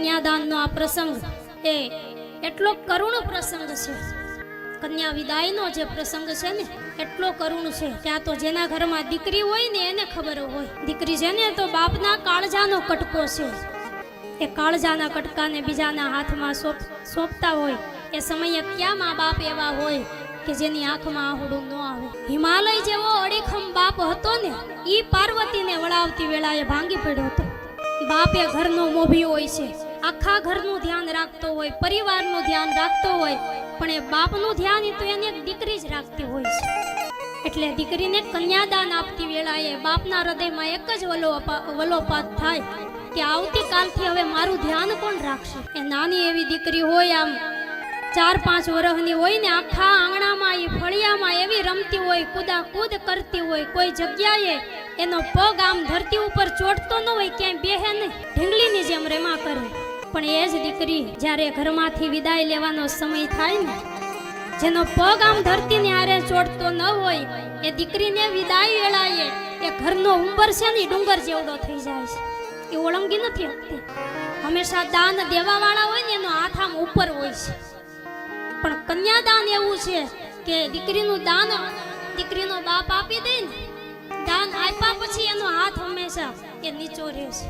કન્યાદાનનો આ પ્રસંગ એ એટલો કરુણ પ્રસંગ છે. કન્યા વિદાયનો જે પ્રસંગ છે ને એટલો કરુણ છે. ત્યાં તો જેના ઘરમાં દીકરી હોય ને એને ખબર હોય, દીકરી છે ને તો બાપના કાળજાનો કટકો છે. એ કાળજાના કટકાને બીજાના હાથમાં સોંપતા હોય એ સમયે ક્યાં મા બાપ એવા હોય કે જેની આંખમાં આહુડું ન આવે. હિમાલય જેવો અડીખમ બાપ હતો ને ઈ પાર્વતીને વળાવતી વેળાએ ભાંગી પડ્યો હતો. બાપ એ ઘરનો મોભી હોય છે, આખા ઘરનું ધ્યાન રાખતો હોય, પરિવારનું ધ્યાન રાખતો હોય, પણ એ બાપનું ધ્યાન તો એને એક દીકરી જ રાખતી હોય છે. એટલે દીકરીને કન્યાદાન આપતી વેળાએ બાપના હૃદયમાં એક જ વલોપાત થાય કે આવતીકાલથી હવે મારું ધ્યાન કોણ રાખશે. એ નાની એવી દીકરી હોય, આમ 4-5 વર્ષની હોય ને, આખા આંગણામાં એ ફળિયામાં એવી રમતી હોય, કૂદાકૂદ કરતી હોય, કોઈ જગ્યાએ એનો પગ આમ ધરતી ઉપર ચોટતો ન હોય, ક્યાંય બેહે નહીં, ઢીંગલીની જેમ રેમા કરે. પણ એ જ દીકરી જ્યારે ઘરમાંથી વિદાય લેવાનો સમય થાય ને, જેનો પગ આમ ધરતીને હારે ચોટતો ન હોય, એ દીકરીને વિદાય વેળાએ એ ઘરનો ઉંબર છે ને ડુંગર જેવડો થઈ જાય છે. એ ઓળંગી નથી શકતી. હંમેશા દાન દેવા વાળા હોય ને એનો હાથ આમ ઉપર હોય છે, પણ કન્યાદાન એવું છે કે દીકરીનું દાન દીકરીનો બાપ આપી દે ને, દાન આપ્યા પછી એનો હાથ હંમેશા એ નીચો રહે છે.